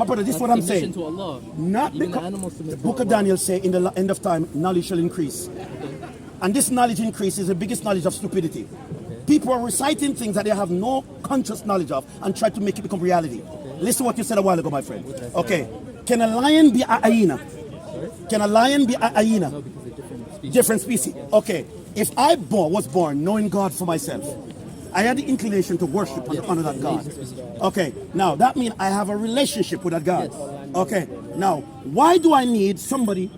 My brother, this is what I'm saying. To Allah. Not Even because the animals submit the to book of Allah. Daniel say in the end of time, knowledge shall increase. And this knowledge increase is the biggest knowledge of stupidity. People are reciting things that they have no conscious knowledge of and try to make it become reality. Listen to what you said a while ago, my friend. Okay. Can a lion be a hyena? Can a lion be a hyena? No, because they're different species. Different species. Okay. If I was born knowing God for myself, I had the inclination to worship and honor that God. Okay. Now, that means I have a relationship with that God. Okay. Now, why do I need somebody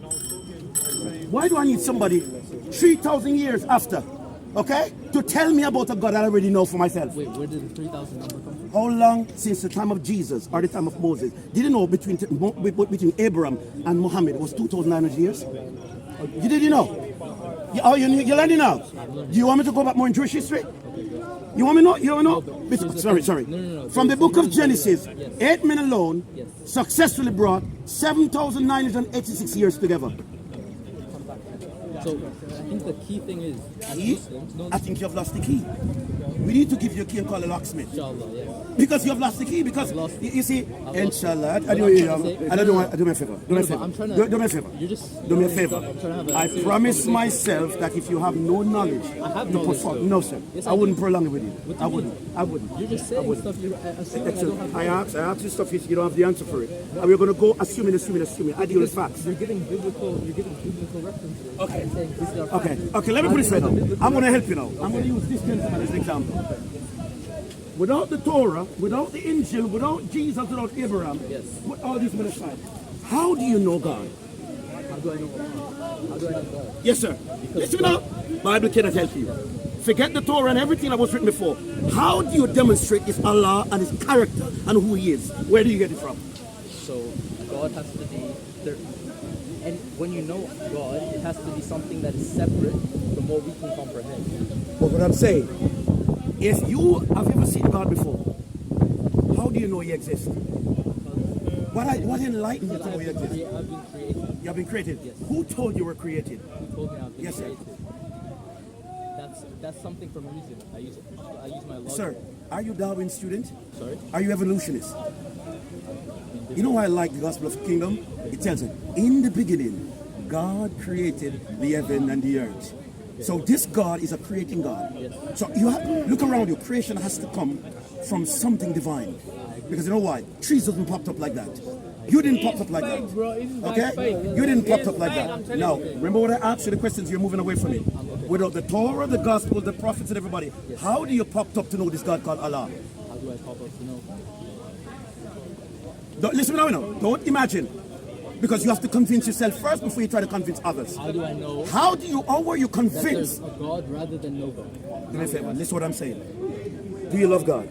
3,000 years after, okay, to tell me about a God that I already know for myself? Wait, where did the 3,000 number come from? How long since the time of Jesus or the time of Moses? Did you know between Abraham and Muhammad was 2,900 years? You did, you know? You're learning now? Do you want me to go back more in Jewish history? You want me to know? You want to know? Sorry. No. From the book of Genesis, 8 men alone Yes. successfully brought 7,986 years together. So I think the key thing is, as Key? Muslims, no, I think you have lost the key. We need to give you a key and call a locksmith. inshallah, yes. Because you have lost the key. Because lost it. you see, lost inshallah, it. I do What I'm you. trying to say- I don't want. Do me a favor. Do me a No, favor. but I'm trying to- Do me a favor. You're just- Do me a I'm favor. trying to have a I serious promise conversation. myself that if you have no knowledge, I have you knowledge, perform. though. No, sir. Yes, I I wouldn't do. prolong it with you. What do I you wouldn't. mean? I wouldn't. You're just saying stuff you're assuming I don't have. I asked you stuff you don't have the answer for it. And we're going to go assuming. I deal with facts. You're giving biblical references. Okay. And saying these are facts. Okay, let me put it straight now. I'm going to help you now. I'm going to use this gentleman as an example. Without the Torah, without the Injil, without Jesus, without Abraham, Yes. with all these men aside, how do you know God? How do I know God? Yes, sir. Listen now. Bible cannot help you. Forget the Torah and everything that was written before. How do you demonstrate His Allah and His character and who He is? Where do you get it from? So God has to be there. And when you know God, it has to be something that is separate from what we can comprehend. But what I'm saying, if you have ever seen God before, how do you know He exists? What enlightened you to know He exists? I've been created. You have been created. Yes. Who told you were created? He told me I've been Yes, sir. created. That's something from reason. I use my logic. Sir, are you Darwin student? Sorry? Are you evolutionist? You know why I like the Gospel of the Kingdom? It tells you, in the beginning, God created the heaven and the earth. So this God is a creating God. Yes. So you have, look around you. Creation has to come from something divine. Because you know why? Trees doesn't pop up like that. You didn't pop up like that. Okay? You didn't pop up like that. Now, remember what I asked you the questions, you're moving away from it. Without the Torah, the Gospel, the prophets and everybody, how do you pop up to know this God called Allah? How do I pop up to know? Listen now. Don't imagine. Because you have to convince yourself first before you try to convince others. How do I know How were you that there's convinced? a God rather than no God? Do me a favor, listen what I'm saying. Do you love God?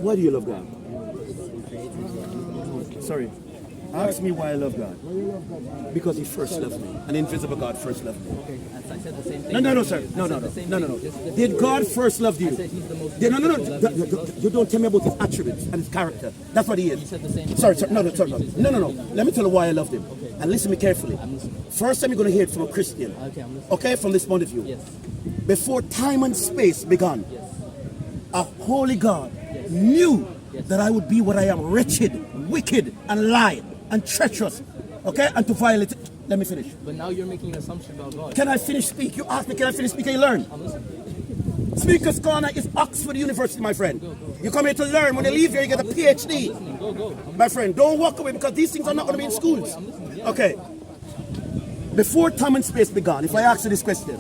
Why do you love God? Sorry. Ask me why I love God. Because He first loved me. An invisible God first loved me. Okay, as I said the same thing. No, sir. No. Did God first love you? I said He's the most No. merciful, loving. You don't tell me about His attributes and His character. That's what He You is. said the same thing. Sorry. No. Let me tell you why I loved Him. And listen to me carefully. I'm listening. First time you're going to hear it from a Christian. Okay, I'm listening. Okay, from this point of view. Yes. Before time and space began, Yes. a holy God knew Yes. that I would be what I am, wretched, wicked, and lying, and treacherous, okay, and to violate it. Let me finish. But now you're making an assumption about God. Can I finish speak? You asked me, can I finish speak? And you learn. I'm listening. Speaker's Corner is Oxford University, my friend. You come here to learn. When you leave here, you get a PhD. Listening. Go. My friend, don't walk away because these things are not going to be in schools. Okay. Before time and space began, if I ask you this question,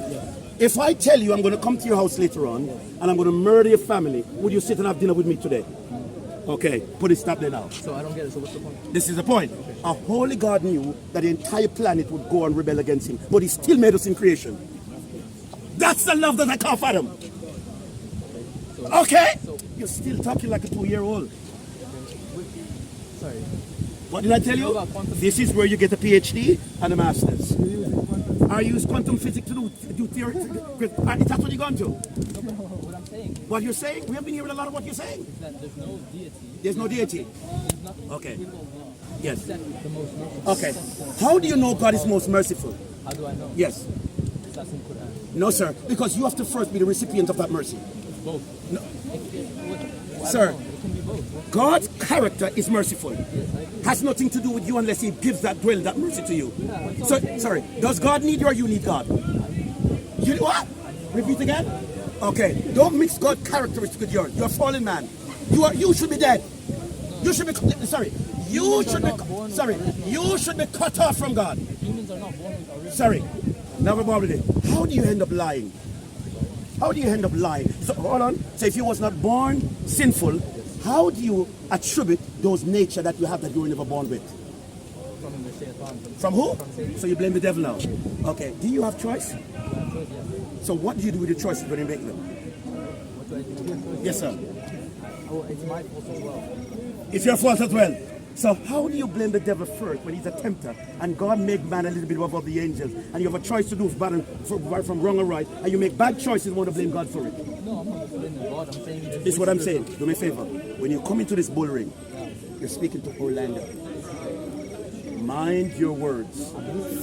if I tell you I'm going to come to your house later on and I'm going to murder your family, would you sit and have dinner with me today? Okay, put it stop there now. So I don't get it. So what's the point? This is the point. A holy God knew that the entire planet would go and rebel against Him, but He still made us in creation. That's the love that I can't fathom. Okay? You're still talking like a 2-year-old. Sorry. What did I tell you? This is where you get a PhD and a master's. I use quantum physics to do theory. Is that what you're going to? What I'm saying What you're saying? We have been hearing a lot of what you're saying. is that there's no deity. There's no deity. There's nothing Okay. in Allah Yes. except the most merciful. Okay. How do you know God is most merciful? How do I know? Yes. That's in Quran. No, sir. Because you have to first be the recipient of that mercy. It's both. No. What? Sir, God's character is merciful. Has nothing to do with you unless He gives that mercy to you. So, sorry, does God need you or you need God? You what? Repeat again. Okay, don't mix God's characteristics with yours. You're a fallen man. You should be dead. You should be sorry. You should be cut off from God. Humans are not born with original. Sorry, never born with it. How do you end up lying? How do you end up lying? So hold on. So if you was not born sinful, how do you attribute those nature that you have that you were never born with? From the Shaitan. From who? From Satan. So you blame the devil now. Okay. Do you have choice? So what do you do with your choices when you make them? What do I do with the choices? Yes, sir. Oh, it's my fault as well. It's your fault as well. So how do you blame the devil first when he's a tempter and God made man a little bit above the angels and you have a choice to do from wrong or right and you make bad choices and want to blame God for it? No, I'm not blaming God. I'm saying This is what I'm saying. Do me a favor. When you come into this bull ring, you're speaking to Orlando. Mind your words.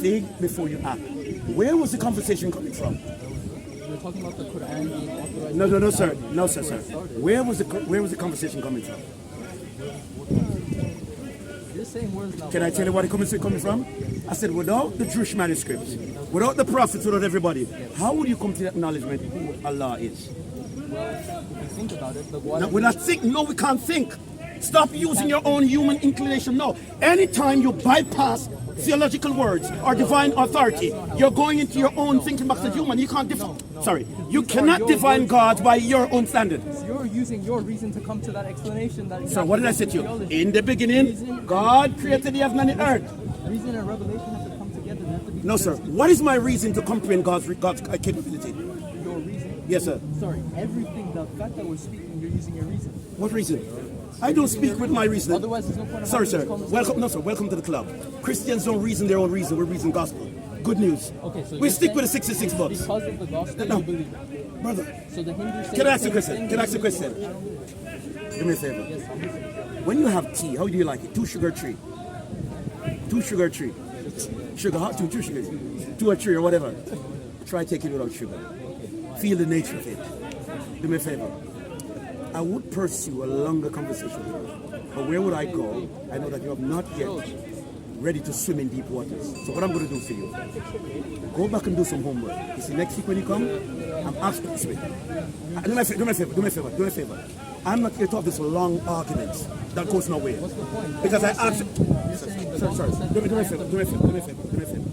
Think before you act. Where was the conversation coming from? We're talking about the Quran being authorized. No, sir. No, sir. Where was the conversation coming from? You're saying words now. Can I tell you where the conversation coming from? I said, without the Jewish manuscripts, without the prophets, without everybody, how would you come to the acknowledgement who Allah is? Well, if you think about it, the water. No, we're not think. No, we can't think. Stop using your own human inclination. No. Anytime you bypass theological words or divine authority, you're going into your own thinking box as human. You can't you cannot define God by your own standard. You're using your reason to come to that explanation. That So what did I say to you? In the beginning, God created the heaven and the earth. Reason and revelation have to come together. They have to be No, sir. What is my reason to comprehend God's capability? your reason. Yes, sir. Sorry, everything, the fact that we're speaking, you're using your reason. What reason? I don't speak with my reason. Otherwise, there's no point of Sorry, having sir. this conversation. Welcome. No, sir. Welcome to the club. Christians don't reason their own reason. We reason gospel. Good news. Okay, so We you're stick saying with the 66 books. Because of the gospel, No. you believe it. Brother, So the Hindus say can I the ask you a same question? thing, Can I ask you a you question? believe Do me a favor. it. Yes, I'm listening. When you have tea, how do you like it? 2 sugar, 3? 2 sugar, 3? Sugar, hot, 2 sugar, 2 or 3 or whatever. Try taking it without sugar. Feel the nature of it. Do me a favor. I would pursue a longer conversation. But where would I go? I know that you have not yet ready to swim in deep waters. So what I'm going to do for you, go back and do some homework. You see, next week when you come, I'm asking this way. Do me a favor. I'm not here to have this long arguments that goes nowhere. What's the point? Because I asked you, You're saying the sorry, gospel says do me a I favor, have do me a to- favor, do me a favor, do me a favor.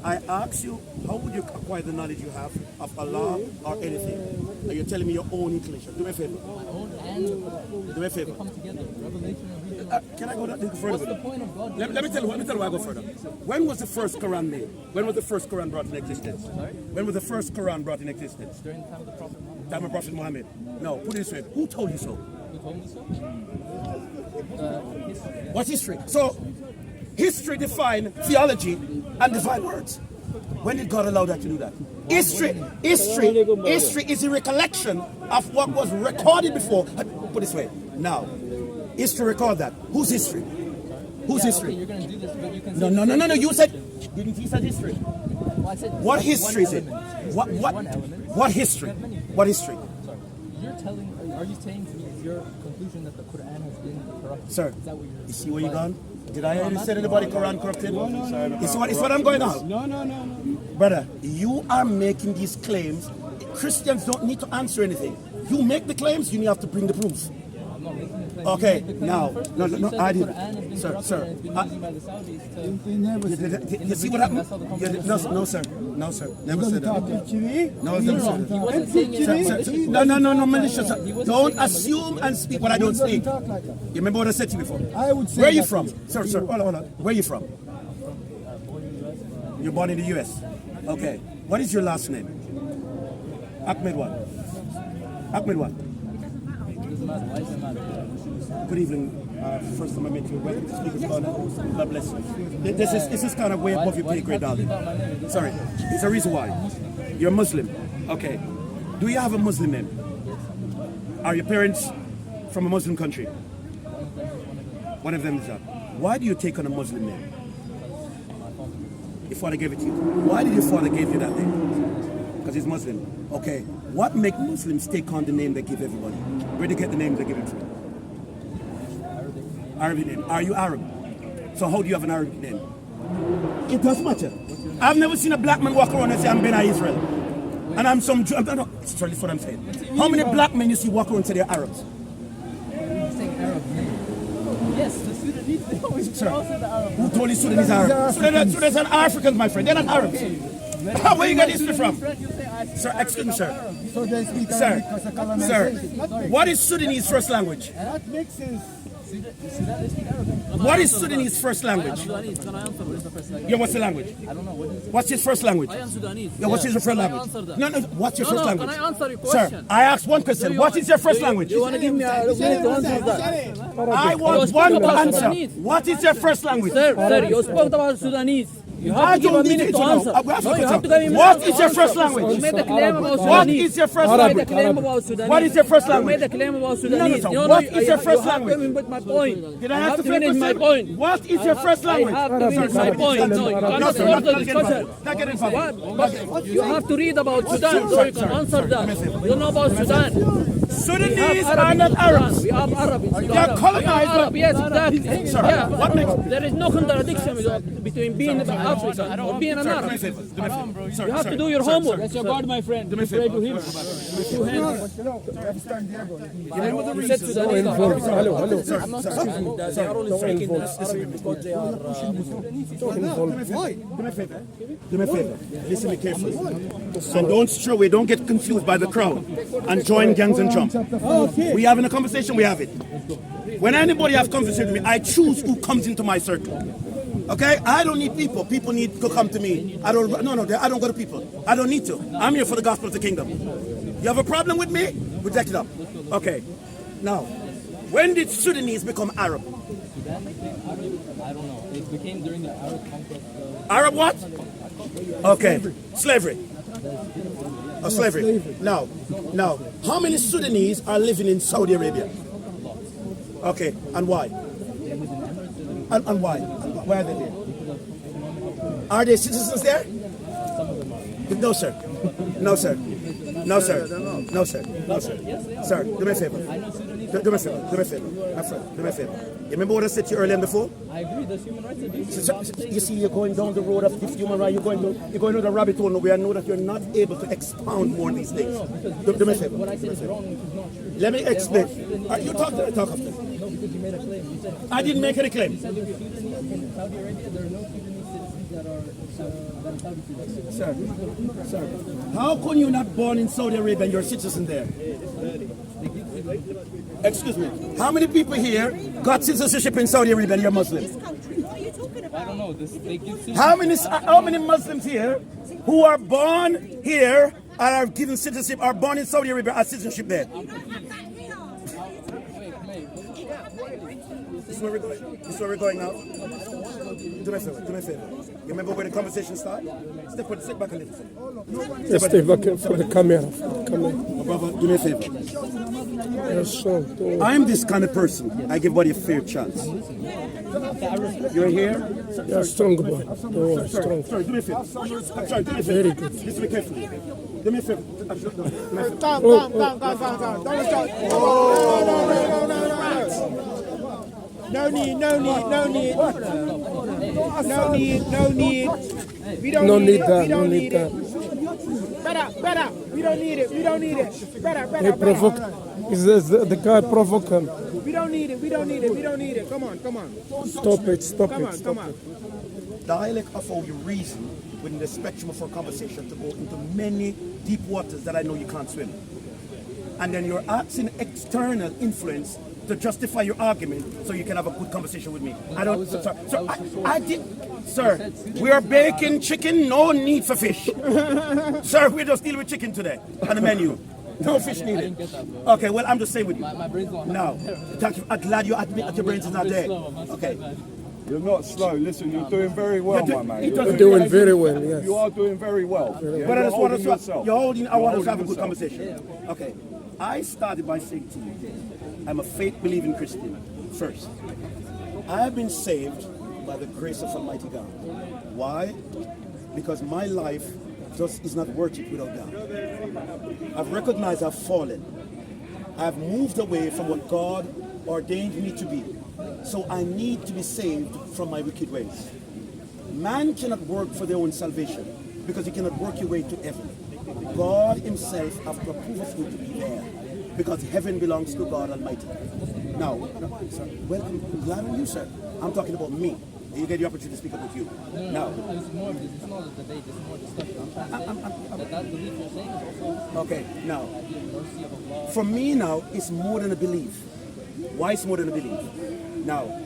I asked you, how would you acquire the knowledge you have of Allah or anything? And you're telling me your own inclination. Do me a favor. My own and the Quran. Do me a favor. They come together. Revelation and reason. Can I go that little further? What's the point of God? Let me tell you why I go further. When was the first Quran made? When was the first Quran brought in existence? Sorry? When was the first Quran brought in existence? During the time of the Prophet Muhammad. Time of Prophet Muhammad. No, put it this way. Who told you so? Who told me so? History. What's history? So, history defines theology and divine words. When did God allow that to do that? History is a recollection of what was recorded before. Put it this way. Now, history record that. Whose history? Whose Okay, history? you're going to do this, but you can No. You said, didn't you say history? Well, I said What that's history one is it? element. History What is what one element. what history? We have many things. What history? Sorry. Are you saying to me, is your conclusion that the Quran has been corrupted? Sir, Is that what you're you see where you implying? gone? Did I ever say anybody Quran corrupted? No. You see what I'm going on? No. Brother, you are making these claims. Christians don't need to answer anything. You make the claims, you have to bring the proof. I'm not making the claim. Okay, You made the claim now, in the first no, place. no, You said I the didn't. Quran has been Sir, corrupted sir, and it's been used by the Saudis to... You see what happened? That's how the conversation No, sir. Never said that. No, He never said He that. wasn't saying it in Sir, malicious. no, Militia, He sir. wasn't Don't saying it assume and speak what I don't speak. You Talk like that. remember what I said to you before? I would say Where are you that from? to Sir, hold on. Where are you from? You're born in the US. Okay. What is your last name? Ahmed what? Ahmed what? Doesn't matter. Why does it matter? Good evening. First time I met you. Welcome to Speaker's Corner. God bless you. This is kind of way above your Why pay do you grade, have to leave darling. out my name? Sorry. It's a reason why. You're Muslim. Okay. Do you have a Muslim name? Are your parents from a Muslim country? One of them is that. Why do you take on a Muslim name? Your father gave it to you. Why did your father give you that name? Because he's Muslim. Okay. What make Muslims take on the name they give everybody? Where do they get the name they give it from? Arabic name. Are you Arab? So how do you have an Arabic name? It doesn't matter. I've never seen a black man walk around and say I'm Ben Israel. And I'm some Jew. No, sorry, that's what I'm saying. How many black men you see walk around and say they're Arabs? You're saying Arab name. Yes, the Sudanese, they always pronounce it the Arab. Who told you Sudanese are Arabs? So there's an Africans, my friend. They're not Arabs. Where you get this from? Sir, excuse me, sir. So they speak Sir, Arabic because of colonization. sir, what is Sudanese first language? That makes sense. Sudan, they speak Arabic. What is Sudanese first language? Sudanese, can I answer What this? is the first language? Yeah, what's the language? I don't know. What is it? What's his first language? I am Sudanese. Yeah, what's his first Can I language? answer that? No, what's your No, first no, language? can I answer your Sir, question? I asked one question. What is your first language? You want to give me a minute to answer that? I want You spoke one about answer. Sudanese. What is your first language? Sir, you spoke about Sudanese. You I have to give a don't need minute it to to know. answer. I will ask you No, a you have to question. give me a What minute is to your answer. first language? You made a claim about What Sudanese. is your first You made a language? claim about Sudanese. What is your first You language? made a claim about No, Sudanese. no, You what know, is your first You have language? to give me my point. Did I I ask have the to first finish my question? point. What is your first I language? have to finish my point. No, you No, cannot sir, close the not getting discussion. involved. Not getting involved. What? You have to read about Sudan so you can answer that. You don't know about Sudan. Sudanese Arab are in not Sudan. Arabs. We have Arab in Sudan. They are colonized We have by- Arab, yes, exactly. Sir, Yeah. what makes- There is no contradiction between being an African or being an Sir, do me a Arab. favor. Do me a favor. Sir, You have sir, to do your sir, homework. sir. That's your God, my friend. Do me a Pray favor. to him. With two hands. You said Sudanese. They are only speaking Arabic because they are Do me a favor. Do me a favor. Listen to me carefully. And don't stray away. Don't get confused by the crowd. And join gangs and jump. We having a conversation. We have it. When anybody has conversation with me, I choose who comes into my circle. Okay? I don't need people. People need to come to me. I don't. No, I don't go to people. I don't need to. I'm here for the gospel of the kingdom. You have a problem with me? We take it up. Okay. Now, when did Sudanese become Arab? I don't know. It became during the Arab conquest. Arab what? Okay. Slavery. Oh, slavery. Now, how many Sudanese are living in Saudi Arabia? Okay, and why? And why? Why are they there? Are they citizens there? No, sir. No, sir. No, sir. No, sir. No, sir. Sir, do me a favor. Do me a favor. Do me a favor. My friend, do me a favor. You remember what I said to you earlier before? I agree. There's human rights abuses. You see, you're going down the road of this human right. You're going to the rabbit hole where I know that you're not able to expound more on these things. Do me a favor. What I said is wrong, which is not true. Let me explain. You talk after. No, because you made a claim. You said I didn't make any claim. in Saudi Arabia, there are no Sudanese citizens that are Saudi citizens. Sir, how come you're not born in Saudi Arabia and you're a citizen there? Excuse me. How many people here got citizenship in Saudi Arabia and you're Muslim? What are you talking about? I don't know. They give citizens. How many Muslims here who are born here and are given citizenship are born in Saudi Arabia are citizenship there? You don't have that here. This is where we're going. This is where we're going now. Do me a favor. Do me a favor. You remember where the conversation started? Step back a little. Just stay back for the camera. Brother, do me a favor. Yes, sir. I'm this kind of person. I give everybody a fair chance. You're here? You're strong boy. Oh, strong. Sorry, do me a favor. I'm sorry, do me a favor. Very good. Listen to me carefully. Do me a favor. Calm. Don't start. No need. We don't No need need it. that. We No don't need need that. it. Better. We don't need it. Better. He provoked. The guy provoked him. We don't need it. Come on. Stop it. Come on. Dialect of how you reason within the spectrum of our conversation to go into many deep waters that I know you can't swim. And then you're asking external influence to justify your argument so you can have a good conversation with me. I don't, sir, I did, sir, we are baking chicken, no need for fish. Sir, we're just dealing with chicken today on the menu. No fish needed. Okay, well, I'm just saying with you. My brain's going. No, I'm glad you admit that your brains is not there. Okay. You're not slow. Listen, you're doing very well, my man. You're doing very well. Yes. You are doing very well. But I just want holding to, yourself. you're holding, I You're want us to have a holding good yourself. conversation. Okay. I started by saying to you, I'm a faith-believing Christian first. I have been saved by the grace of Almighty God. Why? Because my life just is not worth it without God. I've recognized I've fallen. I've moved away from what God ordained me to be. So I need to be saved from my wicked ways. Man cannot work for their own salvation because you cannot work your way to heaven. God himself has to approve of you to be there because heaven belongs to God Almighty. Now, sir, welcome. Glad on you, sir. I'm talking about me. You get the opportunity to speak about you. Now, It's more of this. It's not a debate. It's more discussion. I'm trying to say that belief you're saying is also okay, now, the mercy of Allah. for me now, it's more than a belief. Why it's more than a belief? Now,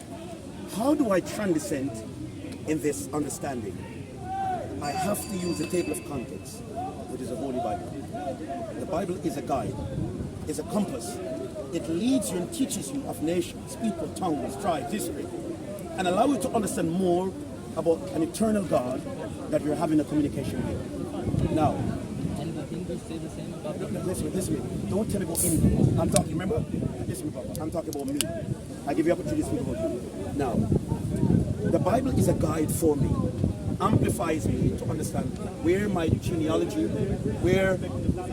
how do I transcend in this understanding? I have to use the table of contents, which is the Holy Bible. The Bible is a guide, is a compass. It leads you and teaches you of nations, people, tongues, tribes, history, and allow you to understand more about an eternal God that you're having a communication with. Now, And the Hindus say the same about the listen. Don't tell me about anything. I'm talking, remember? Listen, Papa. I'm talking about me. I give you opportunity to speak about you. Now, the Bible is a guide for me. Amplifies me to understand where my genealogy, where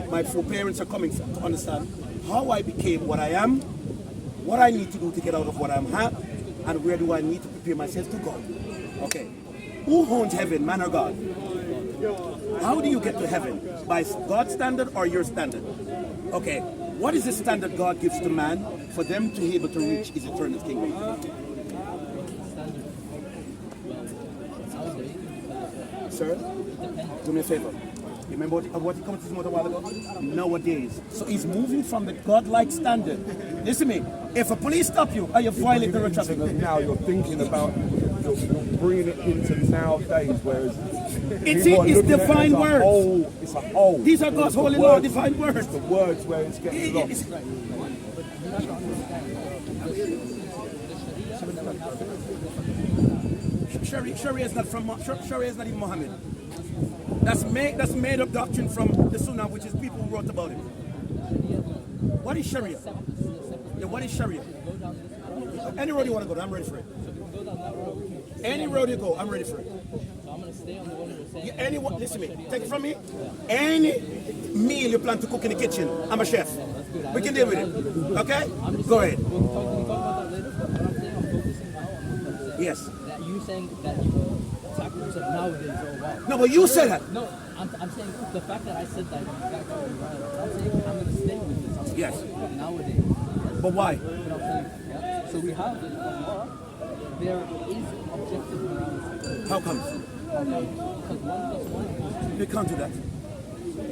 my foreparents are coming from, to understand how I became what I am, what I need to do to get out of what I'm at, and where do I need to prepare myself to go. Okay. Who owns heaven, man or God? How do you get to heaven? By God's standard or your standard? Okay. What is the standard God gives to man for them to be able to reach his eternal kingdom? Sir, do me a favor. You remember what he commented a while ago? Nowadays. So he's moving from the God-like standard. Listen to me. If a police stop you, are you violating the road traffic? Now you're thinking about, you're bringing it into nowadays, whereas It's people are looking at it divine as a words. whole- It's a whole. These are God's It's the holy law, words- divine words. It's the words where it's getting lost. Sharia is not from Sharia is not even Muhammad. That's made up doctrine from the Sunnah, which is people who wrote about it. What is Sharia? Yeah, what is Sharia? Any road you want to go, I'm ready for it. Any road you go, I'm ready for it. So I'm going to stay on the one you're saying. Anyone, listen to me. Take it from me. Any meal you plan to cook in the kitchen, I'm a chef. We can deal with it. Okay? Go ahead. We'll talk about that later. But what I'm saying, I'm focusing now on what I'm saying. Yes. That you saying that you sacrifice nowadays, oh wow. No, but you said that. No, I'm saying the fact that I said that you got caught in violence. I'm saying I'm going to stay with this. I'm gonna Yes. stick with nowadays. But why? You know what I'm saying? Yeah. So we have in Allah, there is objective morality. How come? Because 1 plus 1 equals 2. They can't do that.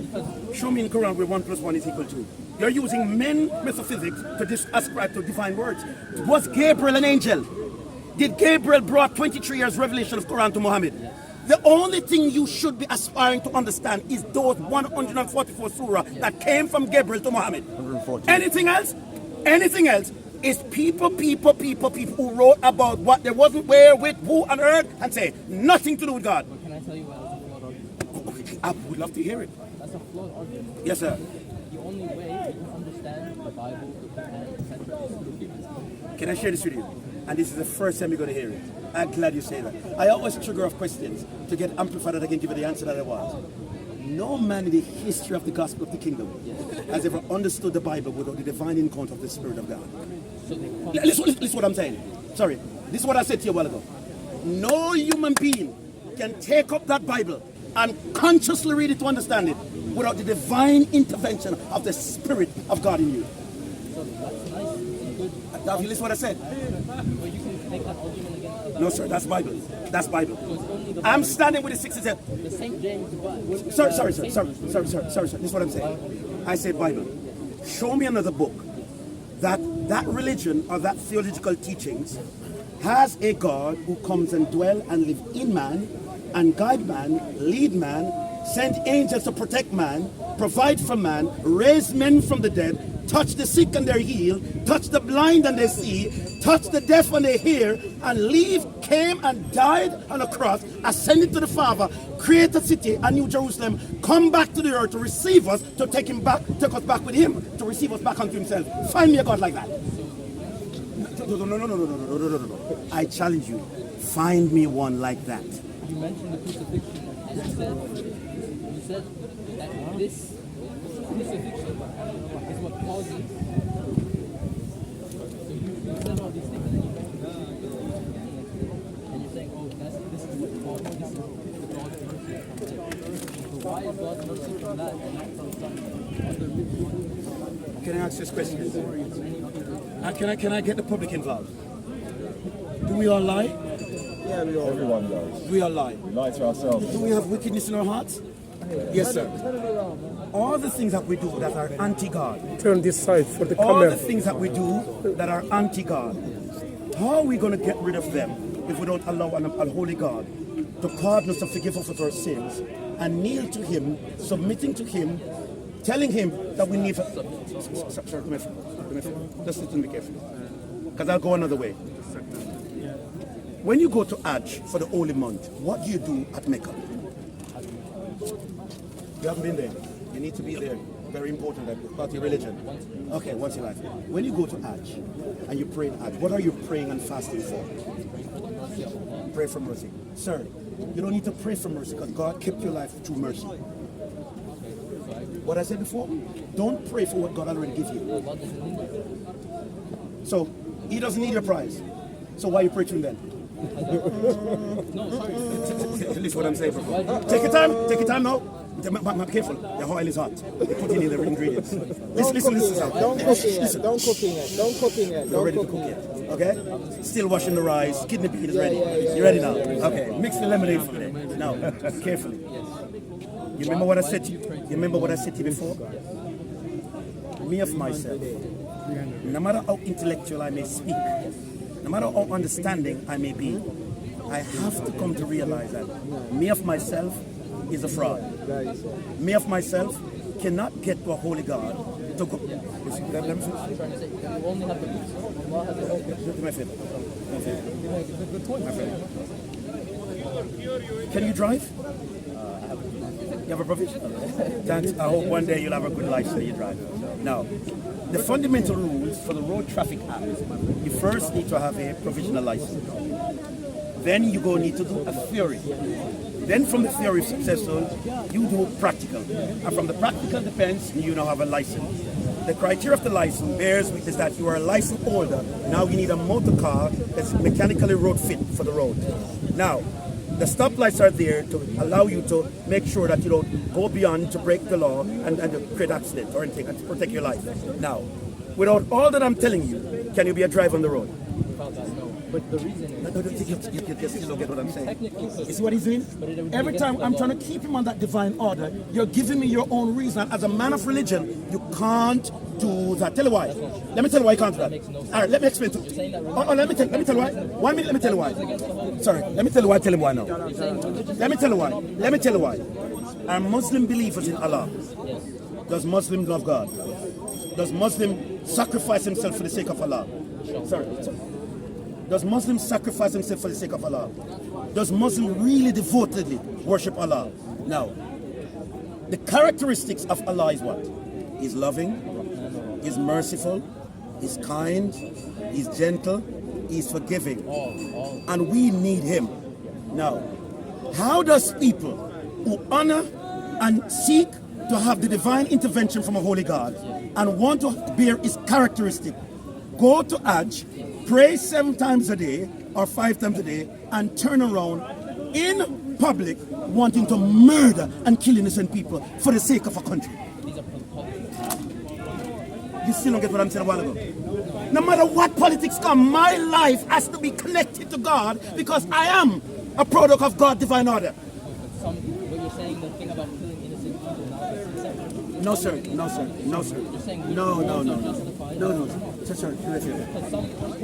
Because Show me in Quran where 1 plus 1 is equal to. You're using men metaphysics to ascribe to divine words. Was Gabriel an angel? Did Gabriel brought 23 years revelation of Quran to Muhammad? The only thing you should be aspiring to understand is those 144 surah that came from Gabriel to Muhammad. 114. Anything else? Anything else is people who wrote about what there wasn't where, with, who on earth, and say nothing to do with God. can I tell you why that's a flawed argument? I would love to hear it. That's a flawed argument. Yes, sir. The only way you can understand the Bible, the Quran, etc. is through humans. Can I share this with you? And this is the first time you're going to hear it. I'm glad you say that. I always trigger off questions to get amplified that I can give you the answer that I want. No man in the history of the gospel of the kingdom has ever understood the Bible without the divine encounter of the Spirit of God. Listen what I'm saying. Sorry. This is what I said to you a while ago. No human being can take up that Bible and consciously read it to understand it without the divine intervention of the Spirit of God in you. Have you listened to what I said? But you can make that argument against No, sir, that's Bible. That's Bible. I'm standing with the 67. the St. James. Sorry, sir. This is what I'm saying. I said Bible. Show me another book that religion or that theological teachings has a God who comes and dwell and live in man and guide man, lead man, send angels to protect man, provide for man, raise men from the dead, touch the sick and they heal, touch the blind and they see, touch the deaf and they hear, and came and died on a cross, ascended to the Father, create a city, a new Jerusalem, come back to the earth to receive us, to take us back with him, to receive us back unto himself. Find me a God like that. No. I challenge you. Find me one like that. You mentioned the crucifixion, and you said that this crucifixion is what causes. So you said all these things, and then you mentioned Why is God's mercy from that and not from some other people? Can I ask this question? Can I get the public involved? Do we all lie? Yeah, everyone does. Do we all lie? We lie to ourselves. Do we have wickedness in our hearts? Yes, sir. All the things that we do that are anti-God, Turn this side for the all the camera. things that we do that are anti-God, how are we going to get rid of them if we don't allow a holy God to pardon us and forgive us of our sins and kneel to Him, submitting to Him, telling Him that we need... Sir, come here. Just listen to me carefully, because I'll go another way. When you go to Hajj for the holy month, what do you do at Mecca? You haven't been there. You need to be there. Very important about your religion. Okay, once in life. When you go to Hajj and you pray in Hajj, what are you praying and fasting for? Pray for mercy. Sir, you don't need to pray for mercy because God kept your life through mercy. What I said before, don't pray for what God already gives you. So, He doesn't need your prize. So why you pray to Him then? Listen what I'm saying, bro. Take your time now. Be careful, the oil is hot. They put in the ingredients. Listen. Don't cook it yet. You're ready to cook it, okay? Still washing the rice, kidney bean is ready. You ready now? Okay, mix the lemonade for me. Now, carefully. You remember what I said to you? You remember what I said to you before? Me of myself, no matter how intellectual I may speak, no matter how understanding I may be, I have to come to realize that me of myself is a fraud. Me of myself cannot get to a holy God to go. Let me finish. I'm trying to say, you only have the boots. Allah has the whole picture. My friend. Can you drive? You have a provision? Thanks. I hope one day you'll have a good license you drive. Now, the fundamental rules for the Road Traffic Act, you first need to have a provisional license. Then you need to do a theory. Then from the theory if successful, you do practical. And from the practical depends, you now have a license. The criteria of the license bears witness that you are a license holder. Now you need a motor car that's mechanically road fit for the road. Now, the stoplights are there to allow you to make sure that you don't go beyond to break the law and to create accident or anything and to protect your life. Now, without all that I'm telling you, can you be a driver on the road? But the reason is, You still don't get what I'm saying. technically, You see what he's doing? Every time I'm trying to keep him on that divine order, you're giving me your own reason. As a man of religion, you can't do that. Tell you why. Let me tell you why you can't do that. All right, let me explain to you. Let me tell you why. 1 minute, let me tell you why. Sorry, let me tell you why. Tell him why now. Let me tell you why. Let me tell you why. Are Muslim believers in Allah? Does Muslim love God? Does Muslim sacrifice himself for the sake of Allah? Sorry. Does Muslim sacrifice himself for the sake of Allah? Does Muslim really devotedly worship Allah? Now, the characteristics of Allah is what? He's loving, He's merciful, He's kind, He's gentle, He's forgiving. And we need Him. Now, how does people who honor and seek to have the divine intervention from a holy God and want to bear His characteristic go to Hajj, pray 7 times a day or 5 times a day, and turn around in public wanting to murder and kill innocent people for the sake of a country? You still don't get what I'm saying a while ago? No matter what politics come, my life has to be connected to God because I am a product of God's divine order. what you're saying, the thing about killing innocent people now is acceptable. No, sir. No, sir. No, sir. You're saying No.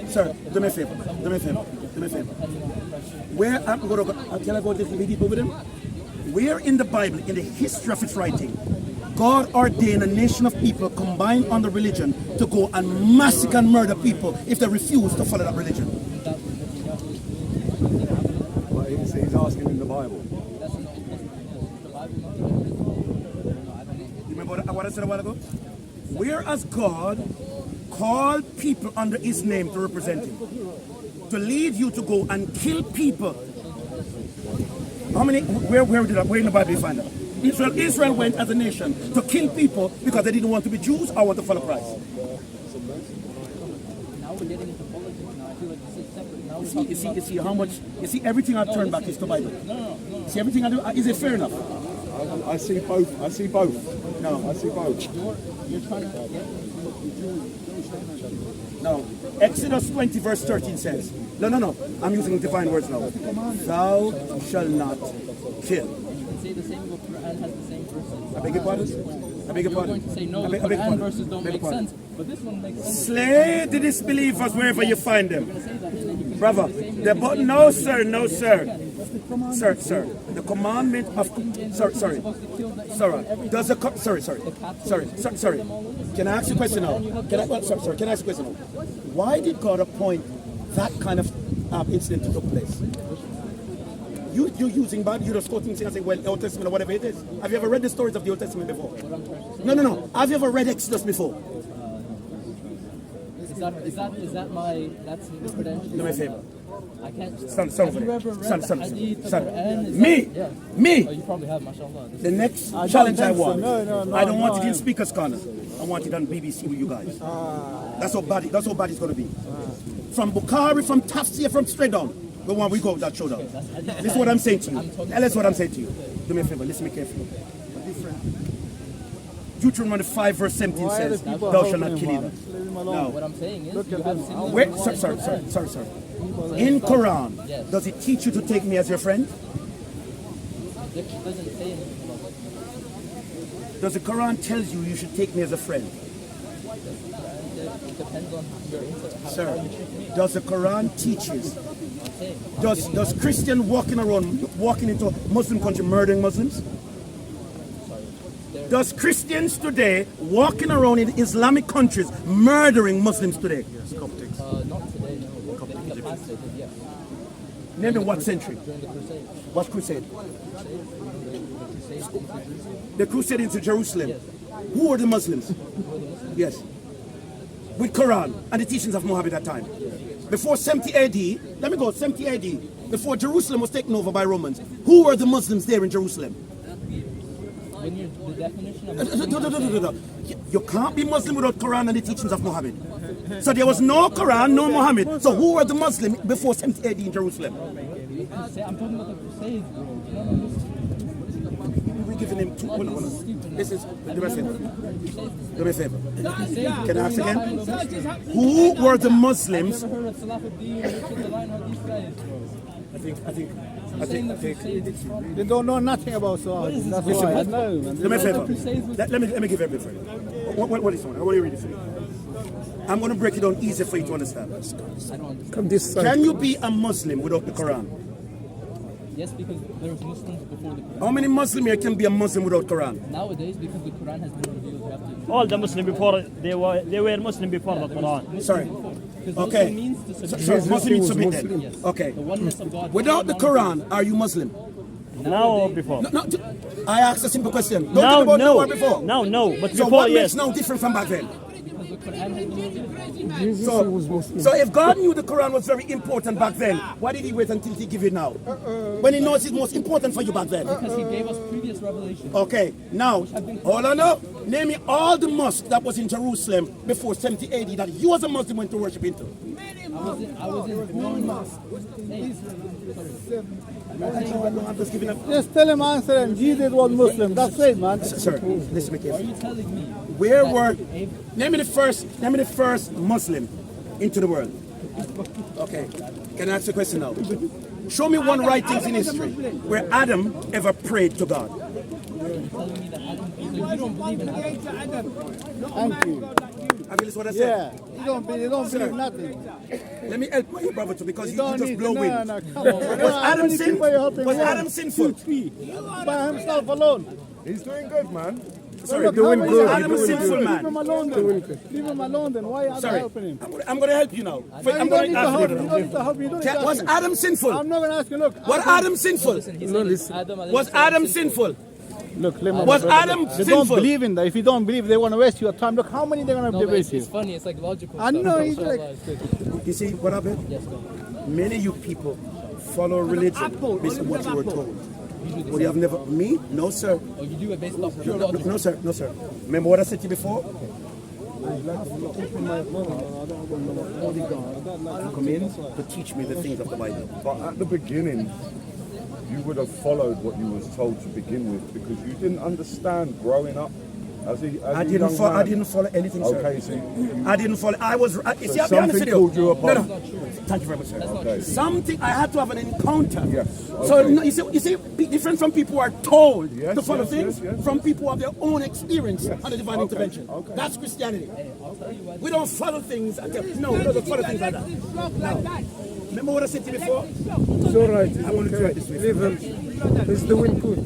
Sir, do me a favor. Sir, do me a favor. Where I'm going to go, can I go just read it over them? Where in the Bible, in the history of its writing, God ordained a nation of people combined under religion to go and massacre and murder people if they refuse to follow that religion? But he's asking in the Bible. You remember what I said a while ago? Where has God called people under His name to represent Him? To lead you to go and kill people. How many? Where in the Bible do you find that? Israel went as a nation to kill people because they didn't want to be Jews or want to follow Christ. Now we're getting into politics now. I feel like this is separate. Now You see how much? You see everything I turn back is to Bible. See everything I do. Is it fair enough? I see both. I see both. No. I see both. You're trying to. No. Exodus 20 verse 13 says, no. I'm using divine words now. Thou shalt not kill. Say the same. The Quran has the same verses. I beg your pardon? I beg your You're pardon? going to say no. I The beg your Quran pardon? verses don't I beg make your pardon? sense, but this one makes sense. Slay the disbelievers wherever you find them. Brother, no sir. Sir. The commandment of sorry. Does the sorry. Can I ask you a question now? Can I ask you a question now? Why did God appoint that kind of incident to take place? You using Bible, you just quoting things and say, well, Old Testament or whatever it is. Have you ever read the stories of the Old Testament before? No. Have you ever read Exodus before? Is that my that's the credential? Do me a favor. I can't. Stand Have you over ever there. read Stand. the Hadith, the Quran? Is Me. that- yeah. Me. Oh, you probably have, mashallah. The next challenge I want. No, I don't want it in Speaker's Corner. I want it on BBC with you guys. That's how bad it's going to be. From Bukhari, from Tafsir, from straight down. The one we go with that showdown. This is what I'm saying to you. That's what I'm saying to you. Do me a favor. Listen to me carefully. Deuteronomy 5 verse 17 says, thou shalt not kill either. Now, What I'm saying is, you have similar. wait, sorry. In Quran, does it teach you to take me as your friend? It doesn't say anything about that. Does the Quran tell you should take me as a friend? It depends on your how Sir, you treat me. does the Quran teaches? I'm saying. Does Christian walking into Muslim country murdering Muslims? Does Christians today walking around in Islamic countries murdering Muslims today? Not today, no. In the past, they did, yes. Name me what century? During the Crusade. What crusade? The Crusade into The crusade into Jerusalem. Who were the Muslims? Yes. With Quran and the teachings of Muhammad at that time. Before 70 AD, let me go, 70 AD, before Jerusalem was taken over by Romans, who were the Muslims there in Jerusalem? When you're the definition of No. You can't be Muslim without Quran and the teachings of Muhammad. So there was no Quran, no Muhammad. So who were the Muslims before 70 AD in Jerusalem? I'm talking about the Crusades, bro. You know what We're giving him two. Hold on. This is, do me a favor. Do me a favor. Can I ask again? Who were the Muslims? I've never heard of Salahuddin, Richard the Lionheart, these guys, bro. I think. They don't know nothing about Saudi. That's why. No, man. Do me a favor. Let me give everything for you. What is it? I want you to read it for me. I'm going to break it down easy for you to understand. Come this side. Can you be a Muslim without the Quran? Yes, because there was Muslims before the Quran. How many Muslims here can be a Muslim without Quran? Nowadays, because the Quran has been revealed, you have to. All the Muslim before they were Muslim before the Quran. Sorry. Because Okay. Muslim means to submit. Sorry, Muslim means was submitted. Muslim. Yes. Okay. The oneness of God. Without the Quran, are you Muslim? Now or before? No, I asked a simple question. Don't tell me about you were before. No. But So before, what yes. makes now different from back then? Because the Quran has been revealed. Jesus So, was Muslim. so if God knew the Quran was very important back then, why did he wait until he give it now? When he knows it's most important for you back then. Because he gave us previous revelation. Okay, now, hold on now. Name me all the mosques that was in Jerusalem before 70 AD that you as a Muslim went to worship into. I was in born mosque. Hey, I'm just giving up. Just tell him, answer him. Jesus was Muslim. That's it, man. Sir, listen to me are carefully. you telling me? Where were, name me the first Muslim into the world. Okay, can I ask a question now? Show me one writings in history where Adam ever prayed to God. Telling me that Adam, so you don't believe in Adam. Thank you. I mean, that's what I said. Yeah. You don't believe nothing. Let me help my brother too, because you Don't just need blow no, wind. no, come on. Was How Adam many people you helping? Was One, Adam sinful? 2, 3. By himself alone. He's doing good, man. Sorry, Look, doing how many good, people Adam you is sinful, helping? man. Leave him alone then. Leave him alone then. Why are you Sorry, helping him? I'm going to help you now. You don't need to help. You don't need to help. You don't need to Was ask him. Adam sinful? I'm not going to ask you. Look. Was Adam sinful? Listen, he No, said listen. Adam Was Adam sinful? Look, let me. Was Adam They don't sinful? believe in that. If you don't believe, they want to waste your time. Look, how many they're going No, to but waste you? it's funny. It's like logical. I stuff. know, he's Mashallah, like- it's good. You see what happened? Yes, go. Many of you people follow religion based on what you were told. But you have never, me? No, sir. Oh, you do it based off your logic. No, sir. No, sir. Remember what I said to you before? Come in to teach me the things of the Bible. But at the beginning, you would have followed what you was told to begin with because you didn't understand growing up as a I young man. I didn't follow anything, sir. Okay, so I didn't follow. I was. You see, I'll be honest with something you. called you No, upon. no. Thank you very much, sir. Okay. Something I had to have an encounter. Yes, So okay. no, you see, be different from people who are told Yes, to follow yes, things, yes, yes. from people who have their own experience and the divine Okay, intervention. okay. That's Christianity. We don't follow things. No, we don't follow things like that. No. Remember what I said to you before? It's all right. It's I want to try okay. this way. Leave him. He's doing good.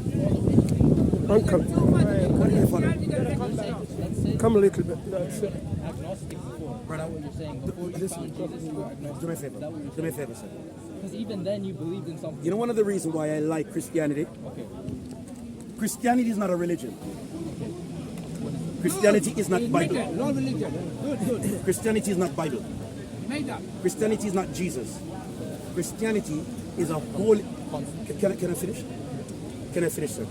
Uncle, What do you follow? come a little bit. That's it. Agnostic before. Brother, What you're saying before you listen, found Jesus, you were agnostic. do me a favor. Do me a favor, sir. Because even then you believed in something. You know one of the reasons why I like Christianity? Okay. Christianity is not a religion. Christianity is not Bible. No religion. Good. Christianity is not Bible. Made up. Christianity is not Jesus. Christianity is a whole. Can I finish? Can I finish, sir?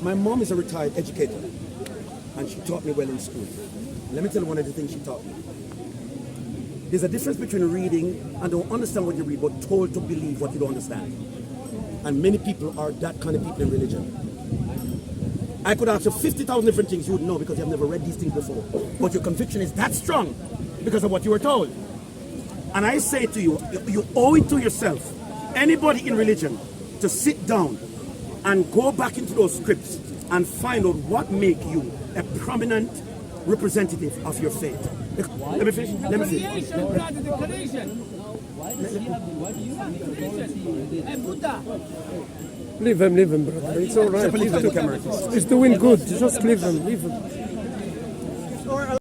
My mom is a retired educator, and she taught me well in school. Let me tell you one of the things she taught me. There's a difference between reading and don't understand what you read, but told to believe what you don't understand. And many people are that kind of people in religion. I could ask you 50,000 different things you would know because you have never read these things before. But your conviction is that strong because of what you were told. And I say to you, you owe it to yourself, anybody in religion, to sit down and go back into those scripts and find out what make you a prominent representative of your faith. Let me finish. Let me finish. Creation, God, the creation. Why do you have the authority you did? And Buddha. Leave him, brother. It's all right. Look at the camera. He's doing good. Just leave him.